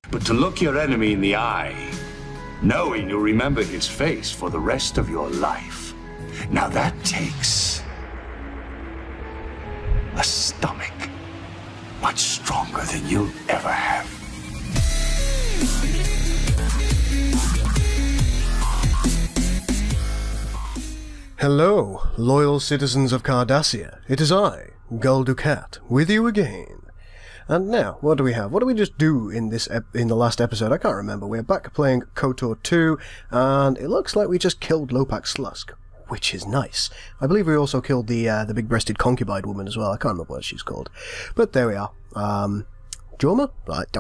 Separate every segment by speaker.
Speaker 1: But to look your enemy in the eye, knowing you'll remember his face for the rest of your life, now that takes a stomach much stronger than you'll ever have.
Speaker 2: Hello, loyal citizens of Cardassia. It is I, Gul Dukat, with you again. And now, what do we have? What did we just do in the last episode? I can't remember. We're back playing KOTOR 2, and it looks like we just killed Lopak Slusk, which is nice. I believe we also killed the big-breasted concubine woman as well. I can't remember what she's called. But there we are. Jorma? Right.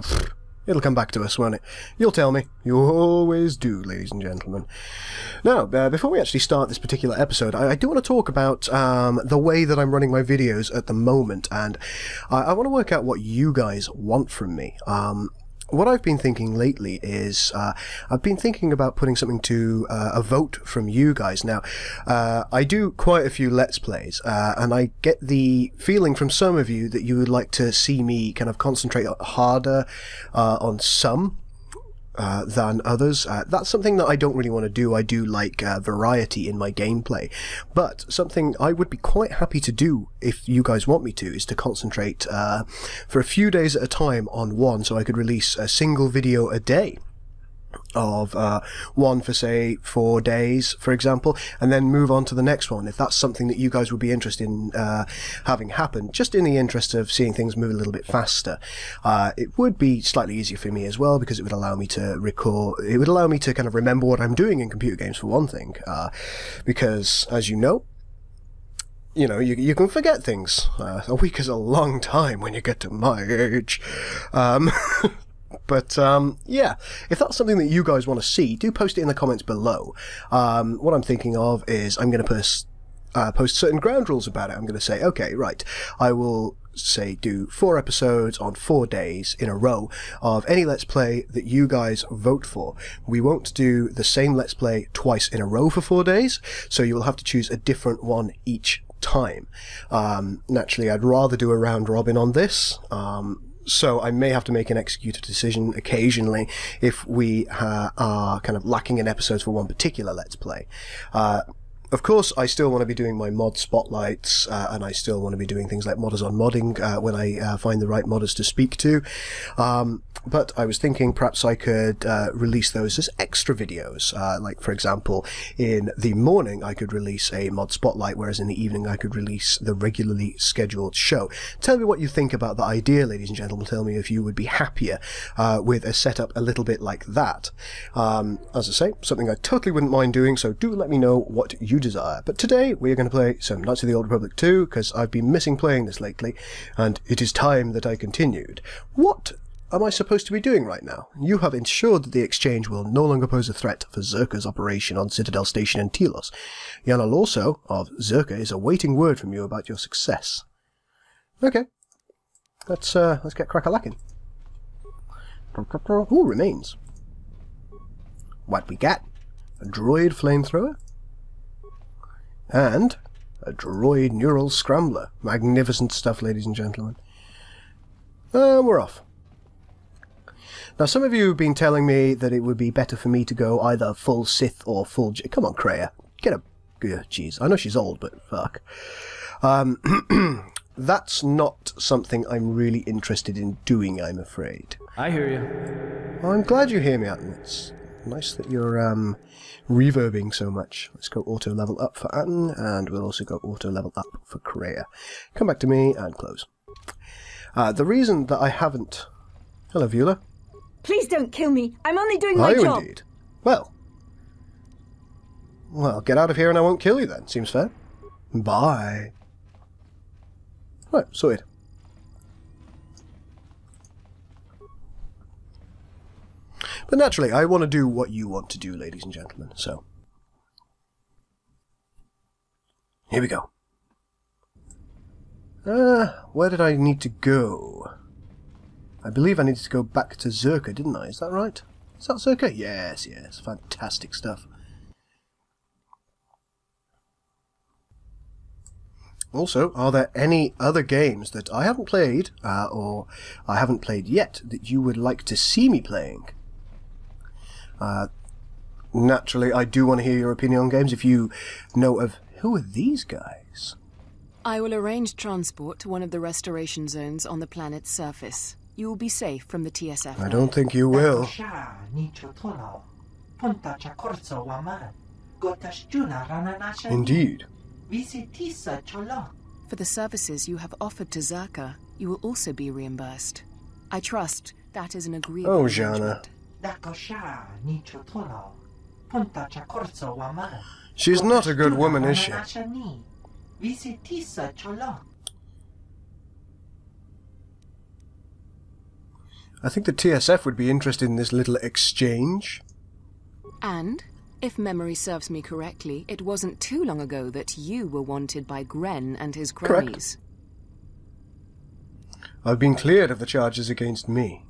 Speaker 2: It'll come back to us, won't it? You'll tell me. You always do, ladies and gentlemen. Now, before we actually start this particular episode, I do want to talk about the way that I'm running my videos at the moment, and I want to work out what you guys want from me. What I've been thinking lately is, I've been thinking about putting something to a vote from you guys. Now, I do quite a few Let's Plays, and I get the feeling from some of you that you would like to see me kind of concentrate harder on some than others. That's something that I don't really want to do. I do like variety in my gameplay, but something I would be quite happy to do if you guys want me to is to concentrate for a few days at a time on one, so I could release a single video a day of one for, say, 4 days, for example, and then move on to the next one, if that's something that you guys would be interested in having happen, just in the interest of seeing things move a little bit faster. It would be slightly easier for me as well, because it would allow me to it would allow me to kind of remember what I'm doing in computer games, for one thing, because, as you know, you can forget things. A week is a long time when you get to my age. But, yeah, if that's something that you guys want to see, do post it in the comments below. What I'm thinking of is I'm going to post certain ground rules about it. I'm going to say, okay, right, I will, say, do 4 episodes on 4 days in a row of any Let's Play that you guys vote for. We won't do the same Let's Play twice in a row for 4 days, so you will have to choose a different one each time. Naturally, I'd rather do a round robin on this, so I may have to make an executed decision occasionally if we are kind of lacking in episodes for one particular Let's Play. Of course, I still want to be doing my mod spotlights, and I still want to be doing things like modders on modding when I find the right modders to speak to. But I was thinking perhaps I could release those as extra videos. Like, for example, in the morning I could release a mod spotlight, whereas in the evening I could release the regularly scheduled show. Tell me what you think about the idea, ladies and gentlemen. Tell me if you would be happier with a setup a little bit like that. As I say, something I totally wouldn't mind doing, so do let me know what you desire. But today we are going to play some Knights of the Old Republic 2, because I've been missing playing this lately, and it is time that I continued. What am I supposed to be doing right now? You have ensured that the exchange will no longer pose a threat for Zerka's operation on Citadel Station in Telos. Yana Lorso of Zerka is awaiting word from you about your success. Okay, let's get crack-a-lacking. Ooh, remains. What we got? A droid flamethrower? And a droid neural scrambler. Magnificent stuff, ladies and gentlemen. We're off. Now, some of you have been telling me that it would be better for me to go either full Sith or full... Come on, Kreia. Get a... Jeez, I know she's old, but fuck. That's not something I'm really interested in doing, I'm afraid.
Speaker 3: I hear you.
Speaker 2: Well, I'm glad you hear me, Atten. It's nice that you're reverbing so much. Let's go auto level up for Atten, and we'll also go auto level up for Kreia. Come back to me and close. The reason that I haven't... Hello, Viola.
Speaker 4: Please don't kill me. I'm only doing my job.
Speaker 2: Indeed? Well, get out of here and I won't kill you then. Seems fair. Bye. Right, sorted. But naturally, I want to do what you want to do, ladies and gentlemen, so... Here we go. Where did I need to go? I believe I needed to go back to Zerka, didn't I? Is that right? Is that Zerka? Yes, yes. Fantastic stuff. Also, are there any other games that I haven't played, or I haven't played yet, that you would like to see me playing? Naturally, I do want to hear your opinion on games. If you know of... Who are these guys?
Speaker 3: I will arrange transport to one of the restoration zones on the planet's surface. You will be safe from the TSF.
Speaker 2: I don't think you will. Indeed.
Speaker 3: For the services you have offered to Zerka, you will also be reimbursed. I trust that is an agreeable arrangement.
Speaker 2: She's not a good woman, is she? I think the TSF would be interested in this little exchange.
Speaker 3: And, if memory serves me correctly, it wasn't too long ago that you were wanted by Gren and his cronies.
Speaker 2: Correct. I've been cleared of the charges against me.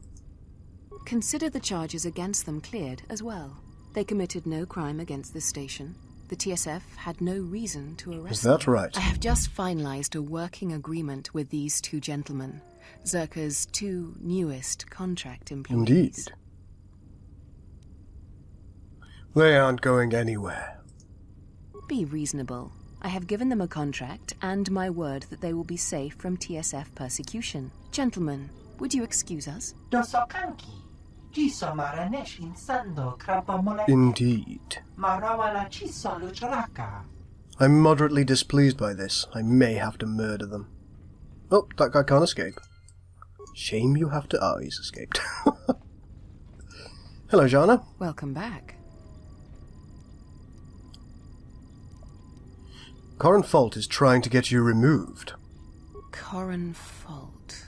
Speaker 3: Consider the charges against them cleared as well. They committed no crime against this station. The TSF had no reason to arrest them.
Speaker 2: Is that right?
Speaker 3: I have just finalized a working agreement with these two gentlemen, Zerka's two newest contract employees.
Speaker 2: Indeed. They aren't going anywhere.
Speaker 3: Be reasonable. I have given them a contract and my word that they will be safe from TSF persecution. Gentlemen, would you excuse us?
Speaker 2: Indeed. I'm moderately displeased by this. I may have to murder them. Oh, that guy can't escape. Shame you have to... Oh, he's escaped. Hello, Jana.
Speaker 3: Welcome back.
Speaker 2: Corin Fault is trying to get you removed.
Speaker 3: Corin Fault.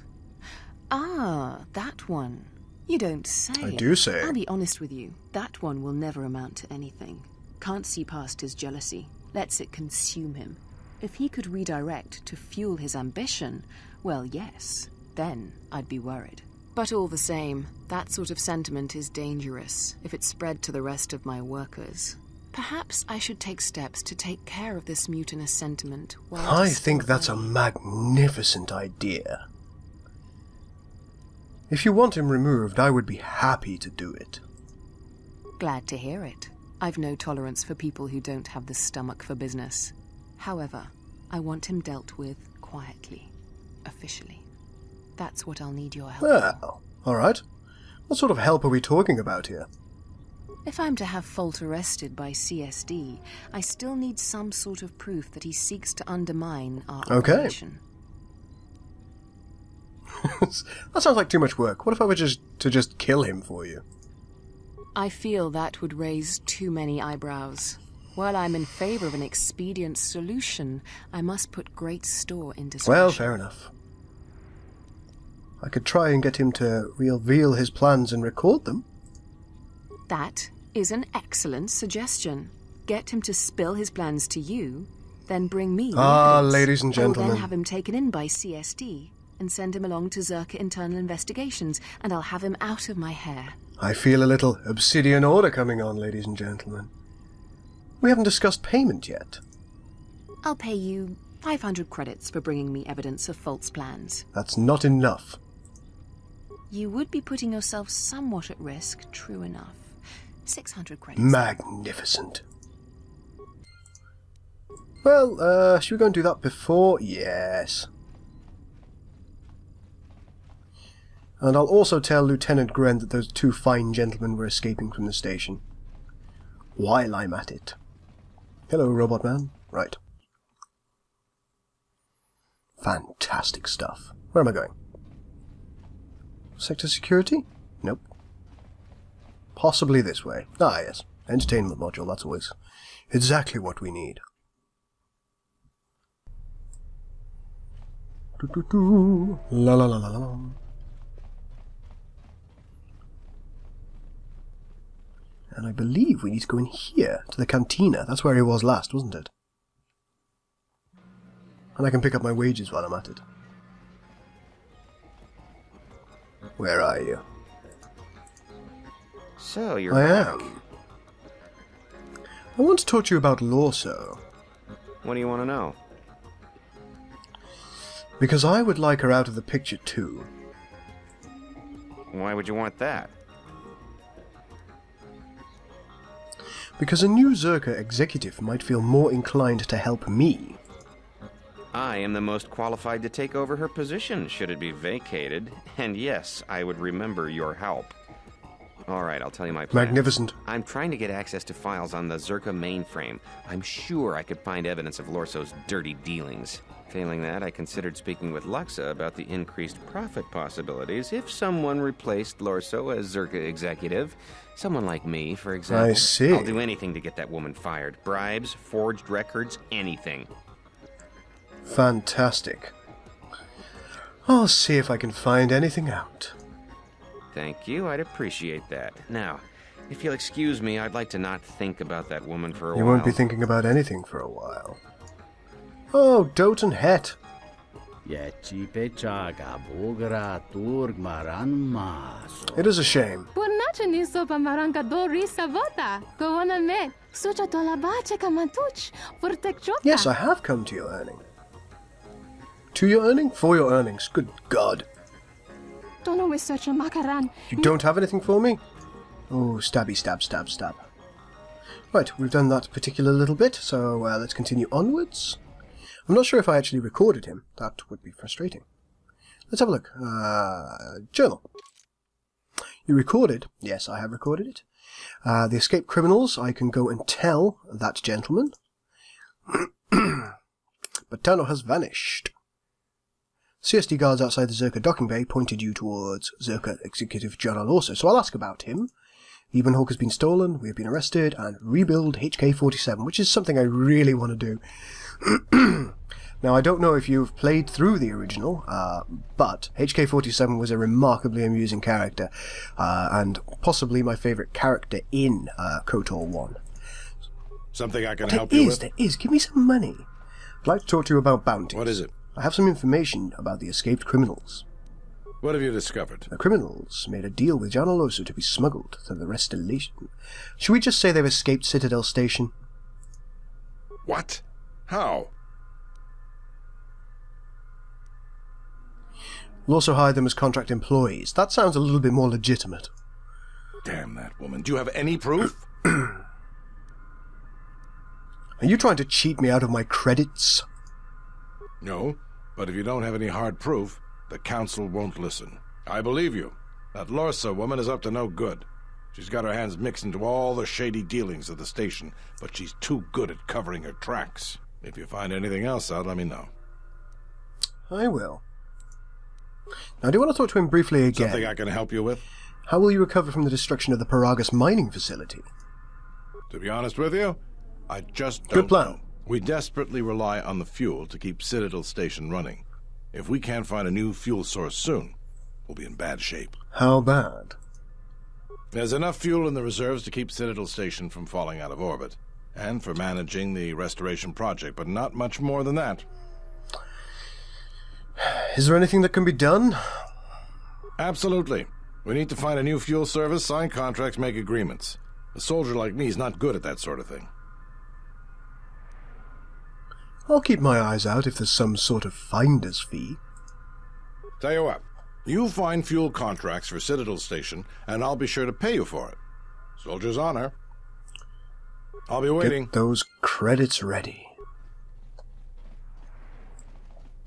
Speaker 3: Ah, that one. You don't say.
Speaker 2: I do say.
Speaker 3: I'll be honest with you. That one will never amount to anything. Can't see past his jealousy. Lets it consume him. If he could redirect to fuel his ambition, well, yes, then I'd be worried. But all the same, that sort of sentiment is dangerous if it's spread to the rest of my workers. Perhaps I should take steps to take care of this mutinous sentiment while
Speaker 2: I think that's a magnificent idea. If you want him removed, I would be happy to do it.
Speaker 3: Glad to hear it. I've no tolerance for people who don't have the stomach for business. However, I want him dealt with quietly, officially. That's what I'll need your help for.
Speaker 2: Well, alright. What sort of help are we talking about here?
Speaker 3: If I'm to have Fault arrested by CSD, I still need some sort of proof that he seeks to undermine our operation.
Speaker 2: That sounds like too much work. What if I were to just kill him for you?
Speaker 3: I feel that would raise too many eyebrows. While I'm in favor of an expedient solution, I must put great store in discretion.
Speaker 2: Well, fair enough. I could try and get him to reveal his plans and record them.
Speaker 3: That is an excellent suggestion. Get him to spill his plans to you, then bring me the evidence.
Speaker 2: Ladies and gentlemen.
Speaker 3: I will then have him taken in by CSD and send him along to Zerka Internal Investigations, and I'll have him out of my hair.
Speaker 2: I feel a little obsidian order coming on, ladies and gentlemen. We haven't discussed payment yet.
Speaker 3: I'll pay you 500 credits for bringing me evidence of Fault's plans.
Speaker 2: That's not enough.
Speaker 3: You would be putting yourself somewhat at risk, true enough. 600 credits.
Speaker 2: Magnificent. Well, should we go and do that before? Yes. And I'll also tell Lieutenant Gren that those two fine gentlemen were escaping from the station. While I'm at it. Hello, Robot Man. Right. Fantastic stuff. Where am I going? Sector security? Nope. Possibly this way. Ah, yes. Entertainment module, that's always exactly what we need. La la la la la. And I believe we need to go in here, to the cantina. That's where he was last, wasn't it? And I can pick up my wages while I'm at it. Where are you?
Speaker 5: So, you're
Speaker 2: back.
Speaker 5: back.
Speaker 2: I want to talk to you about Lorso.
Speaker 5: What do you want to know?
Speaker 2: Because I would like her out of the picture too.
Speaker 5: Why would you want that?
Speaker 2: Because a new Zerka executive might feel more inclined to help me.
Speaker 5: I am the most qualified to take over her position should it be vacated, and yes, I would remember your help. Alright, I'll tell you my plan.
Speaker 2: Magnificent.
Speaker 5: I'm trying to get access to files on the Zerka mainframe. I'm sure I could find evidence of Lorso's dirty dealings. Failing that, I considered speaking with Luxa about the increased profit possibilities if someone replaced Lorso as Zerka executive. Someone like me, for example.
Speaker 2: I see.
Speaker 5: I'll do anything to get that woman fired. Bribes, forged records, anything.
Speaker 2: Fantastic. I'll see if I can find anything out.
Speaker 5: Thank you, I'd appreciate that. Now, if you'll excuse me, I'd like to not think about that woman for a while.
Speaker 2: You won't be thinking about anything for a while. Oh, Doten Het. It is a shame. Yes, I have come to your earning. To your earning? For your earnings. Good God. You don't have anything for me? Oh, stabby, stab, stab, stab. Right, we've done that particular little bit, so let's continue onwards. I'm not sure if I actually recorded him. That would be frustrating. Let's have a look. Journal. You recorded? Yes, I have recorded it. The escaped criminals, I can go and tell that gentleman. But Tano has vanished. CSD guards outside the Zerka docking bay pointed you towards Zerka Executive General Lorso, so I'll ask about him. Eben Hawk has been stolen, we have been arrested, and rebuild HK-47, which is something I really want to do. Now, I don't know if you've played through the original, but HK-47 was a remarkably amusing character, and possibly my favourite character in KOTOR 1.
Speaker 6: Something I can help you with?
Speaker 2: There is. Give me some money. I'd like to talk to you about bounties.
Speaker 6: What is it?
Speaker 2: I have some information about the escaped criminals.
Speaker 6: What have you discovered?
Speaker 2: The criminals made a deal with Jan Olosu to be smuggled to the Restellation. Should we just say they've escaped Citadel Station?
Speaker 6: What? How?
Speaker 2: We'll also hire them as contract employees. That sounds a little bit more legitimate.
Speaker 6: Damn that woman. Do you have any proof?
Speaker 2: Are you trying to cheat me out of my credits?
Speaker 6: No, but if you don't have any hard proof, the council won't listen. I believe you. That Lorsa woman is up to no good. She's got her hands mixed into all the shady dealings of the station, but she's too good at covering her tracks. If you find anything else out, let me know.
Speaker 2: I will. Now, I do want to talk to him briefly again.
Speaker 6: Something I can help you with?
Speaker 2: How will you recover from the destruction of the Paragus mining facility?
Speaker 6: To be honest with you, I just don't
Speaker 2: Good plan.
Speaker 6: know. We desperately rely on the fuel to keep Citadel Station running. If we can't find a new fuel source soon, we'll be in bad shape.
Speaker 2: How bad?
Speaker 6: There's enough fuel in the reserves to keep Citadel Station from falling out of orbit, and for managing the restoration project, but not much more than that.
Speaker 2: Is there anything that can be done?
Speaker 6: Absolutely. We need to find a new fuel service, sign contracts, make agreements. A soldier like me is not good at that sort of thing.
Speaker 2: I'll keep my eyes out if there's some sort of finder's fee.
Speaker 6: Tell you what, you find fuel contracts for Citadel Station, and I'll be sure to pay you for it. Soldier's honor. I'll be waiting.
Speaker 2: Get those credits ready.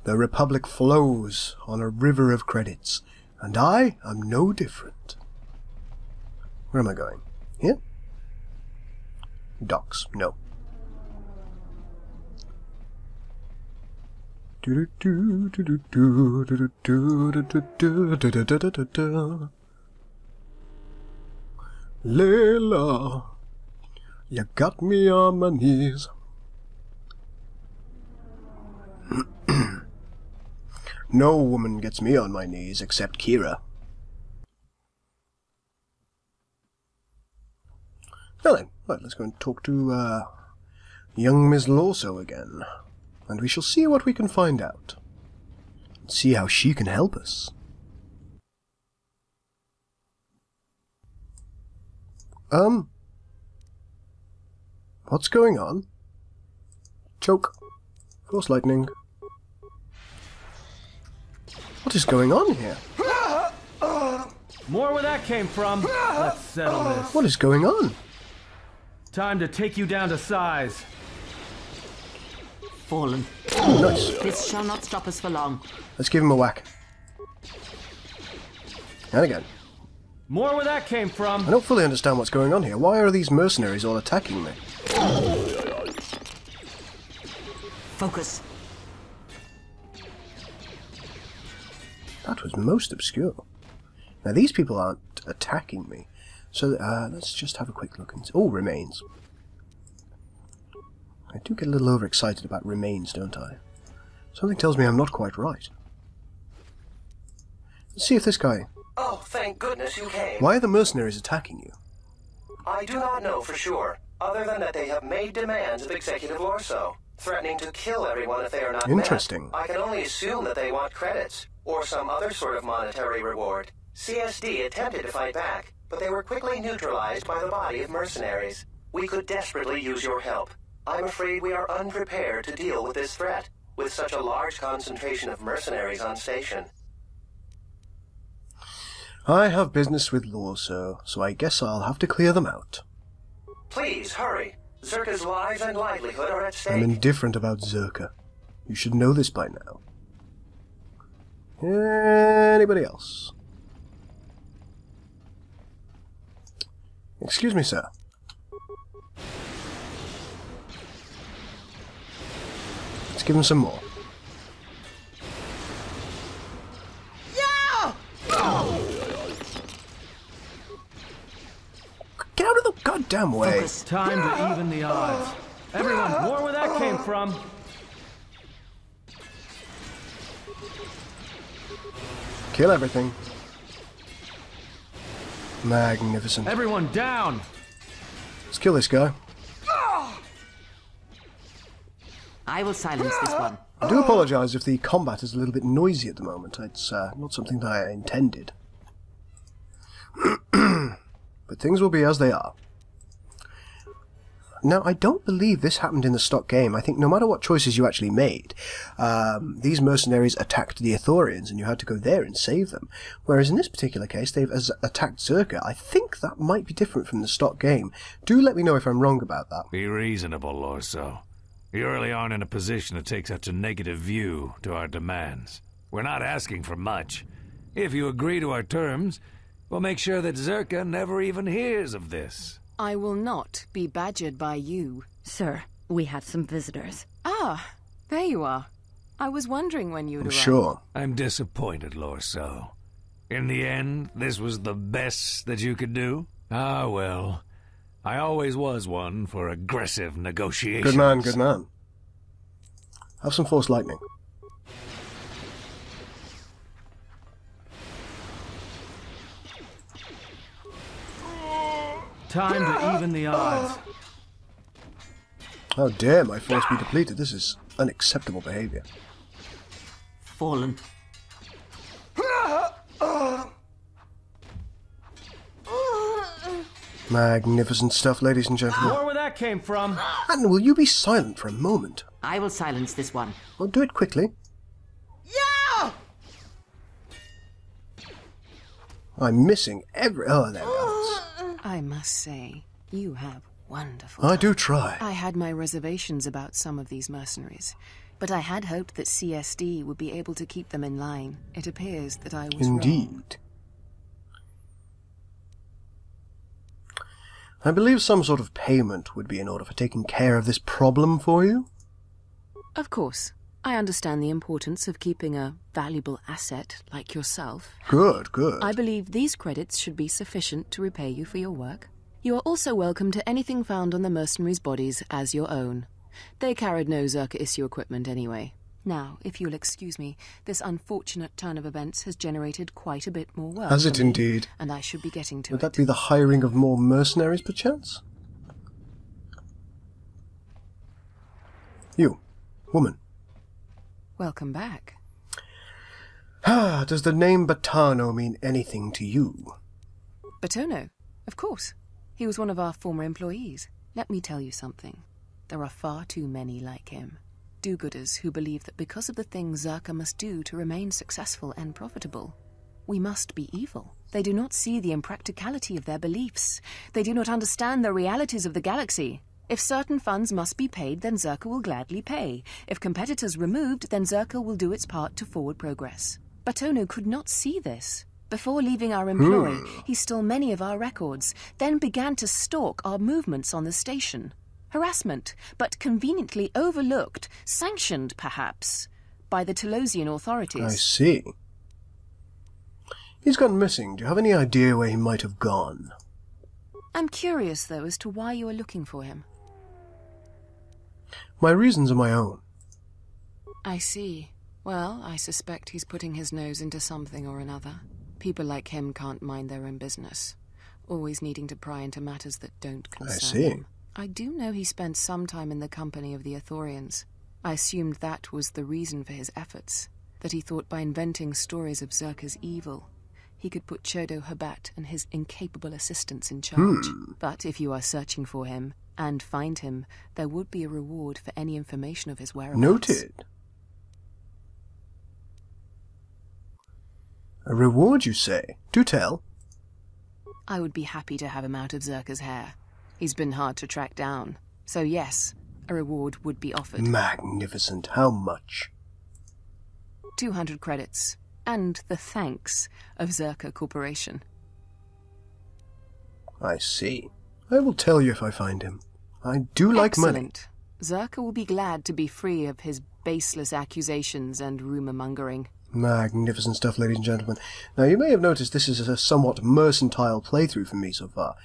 Speaker 2: The Republic flows on a river of credits, and I am no different. Where am I going? Here? Docks. No. Layla, you got me on my knees. No woman gets me on my knees except Kira. Now then, right, let's go and talk to young Miss Lorso again, and we shall see what we can find out. See how she can help us. What's going on? Choke. Force lightning. What is going on here?
Speaker 7: More where that came from. Let's settle this.
Speaker 2: What is going on?
Speaker 7: Time to take you down to size.
Speaker 8: Fallen.
Speaker 2: Oh, nice.
Speaker 8: This shall not stop us for long.
Speaker 2: Let's give him a whack. And again.
Speaker 7: More where that came from.
Speaker 2: I don't fully understand what's going on here. Why are these mercenaries all attacking me?
Speaker 8: Focus.
Speaker 2: That was most obscure. Now these people aren't attacking me. So let's just have a quick look. Oh, remains. I do get a little overexcited about remains, don't I? Something tells me I'm not quite right. Let's see if this guy...
Speaker 9: Oh, thank goodness you came.
Speaker 2: Why are the mercenaries attacking you?
Speaker 9: I do not know for sure, other than that they have made demands of Executive Lorso, threatening to kill everyone if they are not
Speaker 2: Interesting.
Speaker 9: met. I can only assume that they want credits, or some other sort of monetary reward. CSD attempted to fight back, but they were quickly neutralized by the body of mercenaries. We could desperately use your help. I'm afraid we are unprepared to deal with this threat, with such a large concentration of mercenaries on station.
Speaker 2: I have business with Lorso, so I guess I'll have to clear them out.
Speaker 9: Please, hurry. Zerka's lives and livelihood are at stake.
Speaker 2: I'm indifferent about Zerka. You should know this by now. Anybody else? Excuse me, sir. Let's give him some more.
Speaker 8: Yeah!
Speaker 2: Get out of the goddamn way!
Speaker 8: Focus.
Speaker 7: Time to even the odds. Everyone, more where that came from.
Speaker 2: Kill everything. Magnificent.
Speaker 7: Everyone down.
Speaker 2: Let's kill this guy.
Speaker 8: I will silence this one.
Speaker 2: I do apologise if the combat is a little bit noisy at the moment. It's not something that I intended. But things will be as they are. Now, I don't believe this happened in the stock game. I think no matter what choices you actually made, these mercenaries attacked the Ithorians and you had to go there and save them. Whereas in this particular case, they've attacked Zerka. I think that might be different from the stock game. Do let me know if I'm wrong about that.
Speaker 10: Be reasonable, Lorso. You really aren't in a position to take such a negative view to our demands. We're not asking for much. If you agree to our terms, we'll make sure that Zerka never even hears of this.
Speaker 3: I will not be badgered by you.
Speaker 4: Sir, we have some visitors.
Speaker 3: Ah, there you are. I was wondering when you'd
Speaker 2: I'm
Speaker 3: arrive.
Speaker 2: sure.
Speaker 10: I'm disappointed, Lorso. In the end, this was the best that you could do? Ah, well. I always was one for aggressive negotiations.
Speaker 2: Good man, good man. Have some Force Lightning.
Speaker 7: Time to even the odds.
Speaker 2: How dare my force be depleted? This is unacceptable behaviour.
Speaker 8: Fallen.
Speaker 2: Magnificent stuff, ladies and gentlemen.
Speaker 7: More where that came from.
Speaker 2: And will you be silent for a moment?
Speaker 8: I will silence this one.
Speaker 2: Well, do it quickly.
Speaker 8: Yeah!
Speaker 2: I'm missing every... Oh, there we are.
Speaker 3: I must say, you have wonderful
Speaker 2: I do
Speaker 3: talent.
Speaker 2: try.
Speaker 3: I had my reservations about some of these mercenaries, but I had hoped that CSD would be able to keep them in line. It appears that I was wrong.
Speaker 2: Indeed. I believe some sort of payment would be in order for taking care of this problem for you.
Speaker 3: Of course. I understand the importance of keeping a valuable asset like yourself.
Speaker 2: Good, good.
Speaker 3: I believe these credits should be sufficient to repay you for your work. You are also welcome to anything found on the mercenaries' bodies as your own. They carried no Zerka issue equipment anyway. Now, if you'll excuse me, this unfortunate turn of events has generated quite a bit more work.
Speaker 2: Has it
Speaker 3: for me,
Speaker 2: indeed?
Speaker 3: and I should be getting to
Speaker 2: Would
Speaker 3: it.
Speaker 2: that be the hiring of more mercenaries, perchance? You, woman.
Speaker 3: Welcome back.
Speaker 2: Ah, does the name Batano mean anything to you?
Speaker 3: Batono, of course. He was one of our former employees. Let me tell you something. There are far too many like him. do-gooders who believe that because of the things Zerka must do to remain successful and profitable, we must be evil. They do not see the impracticality of their beliefs. They do not understand the realities of the galaxy. If certain funds must be paid, then Zerka will gladly pay. If competitors removed, then Zerka will do its part to forward progress. Batono could not see this. Before leaving our employ, he stole many of our records, then began to stalk our movements on the station. Harassment, but conveniently overlooked, sanctioned, perhaps, by the Telosian authorities.
Speaker 2: I see. He's gone missing. Do you have any idea where he might have gone?
Speaker 3: I'm curious, though, as to why you are looking for him.
Speaker 2: My reasons are my own.
Speaker 3: I see. Well, I suspect he's putting his nose into something or another. People like him can't mind their own business, always needing to pry into matters that don't concern him. I do know he spent some time in the company of the Ithorians. I assumed that was the reason for his efforts, that he thought by inventing stories of Zerka's evil, he could put Chodo Habat and his incapable assistants in charge. But if you are searching for him, and find him, there would be a reward for any information of his whereabouts.
Speaker 2: Noted. A reward, you say? Do tell.
Speaker 3: I would be happy to have him out of Zerka's hair. He's been hard to track down. So yes, a reward would be offered.
Speaker 2: Magnificent. How much?
Speaker 3: 200 credits. And the thanks of Zerka Corporation.
Speaker 2: I see. I will tell you if I find him. I do like money.
Speaker 3: Excellent. Zerka will be glad to be free of his baseless accusations and rumor-mongering.
Speaker 2: Magnificent stuff, ladies and gentlemen. Now, you may have noticed this is a somewhat mercantile playthrough for me so far.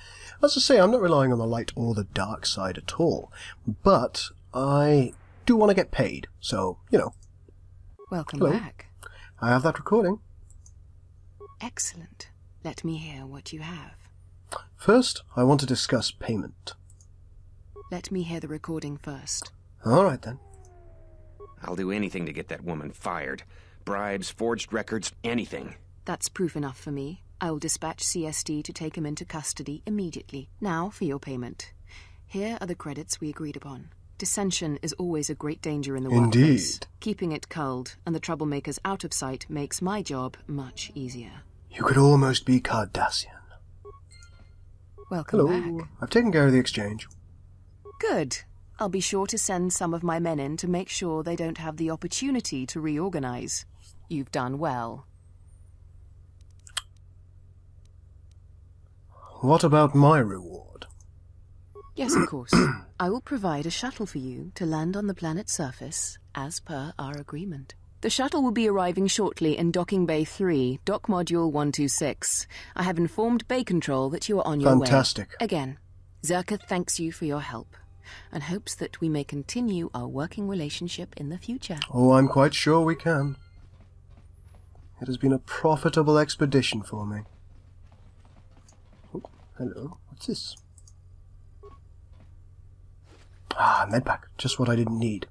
Speaker 2: As I say, I'm not relying on the light or the dark side at all. But I do want to get paid, so, you know.
Speaker 3: Welcome
Speaker 2: Hello.
Speaker 3: back.
Speaker 2: I have that recording.
Speaker 3: Excellent. Let me hear what you have.
Speaker 2: First, I want to discuss payment.
Speaker 3: Let me hear the recording first.
Speaker 2: All right, then.
Speaker 5: I'll do anything to get that woman fired. Bribes, forged records, anything.
Speaker 3: That's proof enough for me. I will dispatch CSD to take him into custody immediately. Now for your payment. Here are the credits we agreed upon. Dissension is always a great danger in the workplace. Keeping it culled and the troublemakers out of sight makes my job much easier.
Speaker 2: You could almost be Cardassian.
Speaker 3: Welcome back.
Speaker 2: I've taken care of the exchange.
Speaker 3: Good. I'll be sure to send some of my men in to make sure they don't have the opportunity to reorganize. You've done well.
Speaker 2: What about my reward?
Speaker 3: Yes, of course. I will provide a shuttle for you to land on the planet's surface, as per our agreement. The shuttle will be arriving shortly in Docking Bay 3, Dock Module 126. I have informed Bay Control that you are on your way.
Speaker 2: Fantastic.
Speaker 3: Again, Zerka thanks you for your help, and hopes that we may continue our working relationship in the future.
Speaker 2: Oh, I'm quite sure we can. It has been a profitable expedition for me. Oh, hello. What's this? Ah, medpack. Just what I didn't need.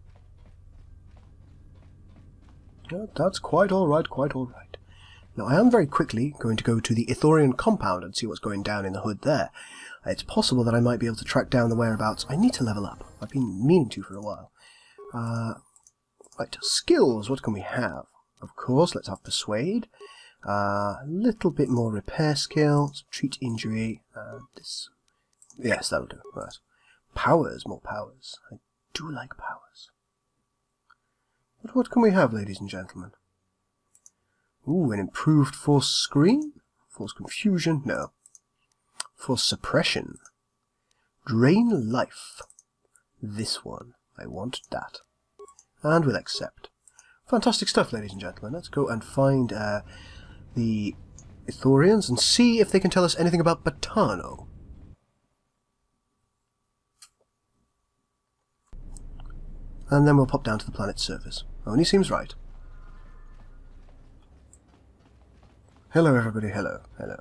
Speaker 2: Yeah, that's quite alright, quite alright. Now, I am very quickly going to go to the Ithorian compound and see what's going down in the hood there. It's possible that I might be able to track down the whereabouts. I need to level up. I've been meaning to for a while. Right, skills. What can we have? Of course, let's have Persuade. A little bit more repair skill. Treat injury. This. Yes, that'll do. Right. Powers, more powers. I do like powers. But what can we have, ladies and gentlemen? Ooh, an improved force screen? Force confusion? No. Force suppression. Drain life. This one. I want that. And we'll accept. Fantastic stuff, ladies and gentlemen. Let's go and find the Ithorians and see if they can tell us anything about Batano. And then we'll pop down to the planet's surface. Only seems right. Hello, everybody. Hello. Hello.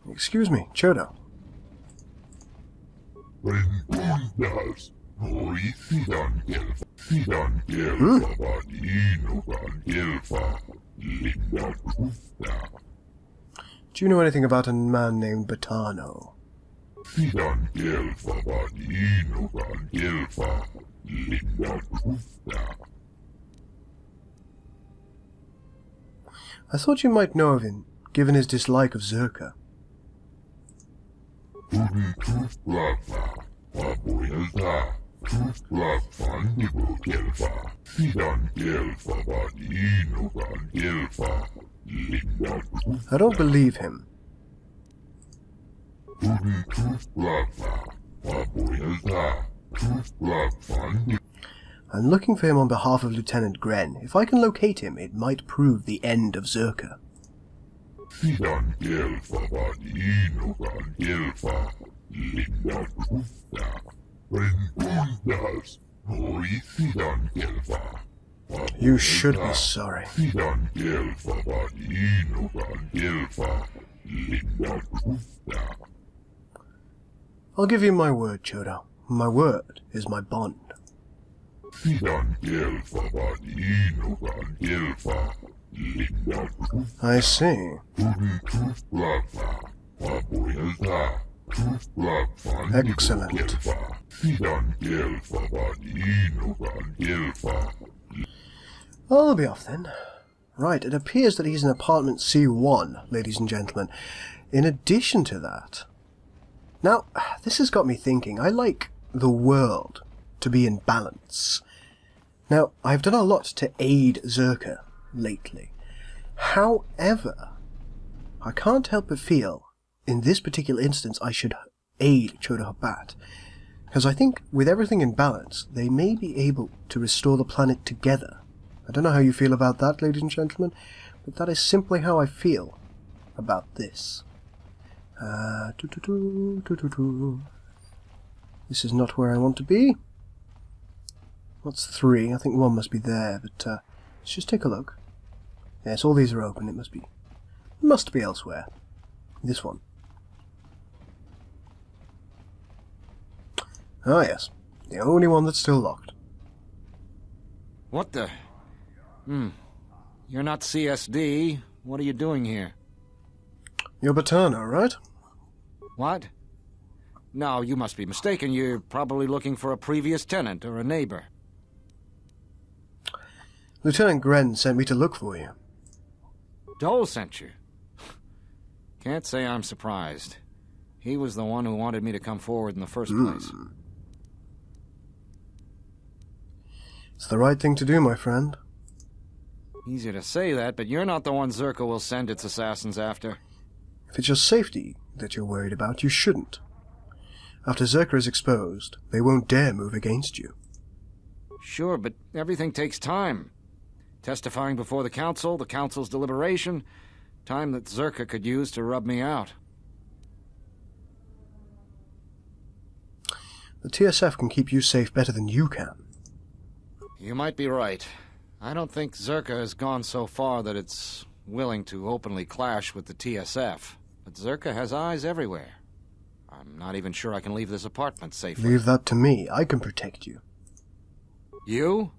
Speaker 2: Excuse me, Chodo. Do you know anything about a man named Batano? I thought you might know of him, given his dislike of Zerka. I don't believe him. I'm looking for him on behalf of Lieutenant Gren. If I can locate him, it might prove the end of Zerka. You should be sorry. I'll give you my word, Chodo. My word is my bond. I see. Excellent. I'll be off then. Right, it appears that he's in apartment C1, ladies and gentlemen. In addition to that... Now, this has got me thinking. I like the world to be in balance. Now, I've done a lot to aid Zerka lately. However, I can't help but feel, in this particular instance, I should aid Chodo Habat. Because I think, with everything in balance, they may be able to restore the planet together. I don't know how you feel about that, ladies and gentlemen, but that is simply how I feel about this. This is not where I want to be. What's 3? I think 1 must be there, but let's just take a look. Yes, all these are open. It must be elsewhere. This one. Ah, yes. The only one that's still locked.
Speaker 10: What the... You're not CSD. What are you doing here?
Speaker 2: You're Botano, right?
Speaker 10: What? No, you must be mistaken. You're probably looking for a previous tenant or a neighbor.
Speaker 2: Lieutenant Gren sent me to look for you.
Speaker 10: Dole sent you? Can't say I'm surprised. He was the one who wanted me to come forward in the first place.
Speaker 2: It's the right thing to do, my friend.
Speaker 10: Easier to say that, but you're not the one Zerka will send its assassins after.
Speaker 2: If it's your safety that you're worried about, you shouldn't. After Zerka is exposed, they won't dare move against you.
Speaker 10: Sure, but everything takes time. Testifying before the council's deliberation, time that Zerka could use to rub me out.
Speaker 2: The TSF can keep you safe better than you can.
Speaker 10: You might be right. I don't think Zerka has gone so far that it's willing to openly clash with the TSF. But Zerka has eyes everywhere. I'm not even sure I can leave this apartment safely.
Speaker 2: Leave that to me. I can protect you.
Speaker 10: You?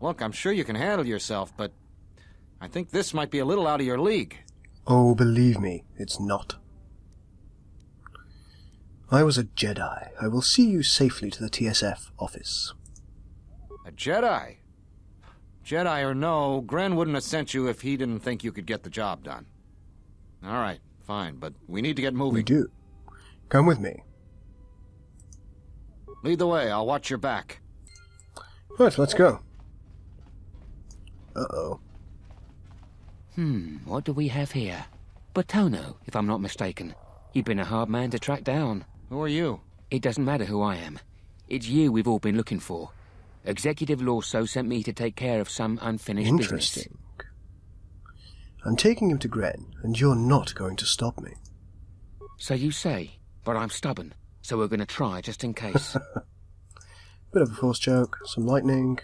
Speaker 10: Look, I'm sure you can handle yourself, but I think this might be a little out of your league.
Speaker 2: Oh, believe me, it's not. I was a Jedi. I will see you safely to the TSF office.
Speaker 10: A Jedi? Jedi or no, Gren wouldn't have sent you if he didn't think you could get the job done. All right, fine, but we need to get moving.
Speaker 2: We do. Come with me.
Speaker 10: Lead the way, I'll watch your back.
Speaker 2: Right, let's go. Uh-oh.
Speaker 11: What do we have here? Botano, if I'm not mistaken. You've been a hard man to track down.
Speaker 10: Who are you?
Speaker 11: It doesn't matter who I am. It's you we've all been looking for. Executive Lorso sent me to take care of some unfinished business.
Speaker 2: Interesting. I'm taking him to Gren, and you're not going to stop me.
Speaker 11: So you say, but I'm stubborn, so we're going to try just in case.
Speaker 2: Bit of a force choke, some lightning,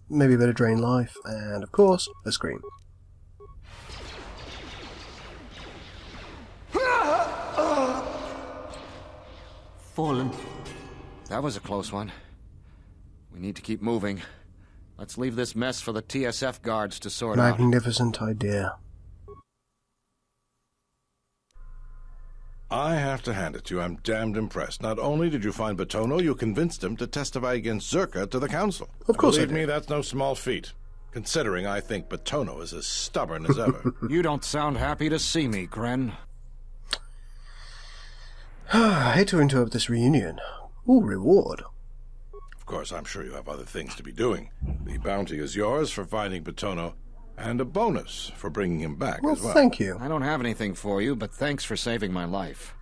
Speaker 2: maybe a bit of drain life, and of course, a scream.
Speaker 8: Fallen.
Speaker 10: That was a close one. We need to keep moving. Let's leave this mess for the TSF guards to sort out.
Speaker 2: Magnificent idea.
Speaker 6: I have to hand it to you. I'm damned impressed. Not only did you find Batono, you convinced him to testify against Zerka to the council.
Speaker 2: Of course I did.
Speaker 6: Believe me, that's no small feat, considering I think Batono is as stubborn as ever.
Speaker 7: You don't sound happy to see me, Gren.
Speaker 2: I hate to interrupt this reunion. Ooh, reward.
Speaker 6: Of course, I'm sure you have other things to be doing. The bounty is yours for finding Batono, and a bonus for bringing him back as well.
Speaker 2: Thank you.
Speaker 7: I don't have anything for you, but thanks for saving my life.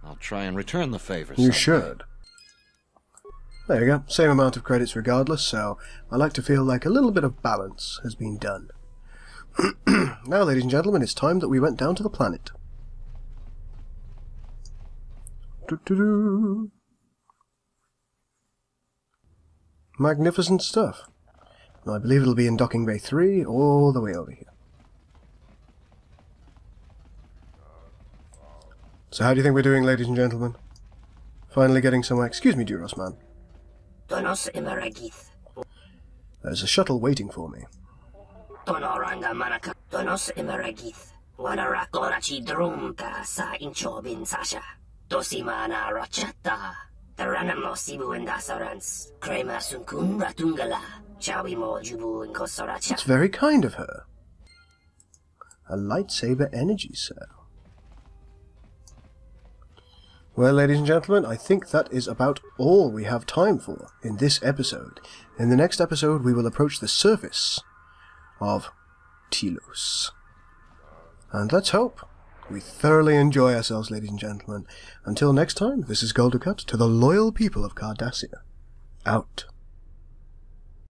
Speaker 7: I'll try and return the favor
Speaker 2: You
Speaker 7: someday.
Speaker 2: should. There you go. Same amount of credits regardless, so I like to feel like a little bit of balance has been done. Now, ladies and gentlemen, it's time that we went down to the planet. Doo-doo-doo. Magnificent stuff. And I believe it'll be in Docking Bay 3 all the way over here. So how do you think we're doing, ladies and gentlemen? Finally getting somewhere. Excuse me, Duros man. There's a shuttle waiting for me. It's very kind of her. A lightsaber energy cell. Well, ladies and gentlemen, I think that is about all we have time for in this episode. In the next episode, we will approach the surface of Telos. And let's hope we thoroughly enjoy ourselves, ladies and gentlemen. Until next time, this is Gul Dukat to the loyal people of Cardassia. Out.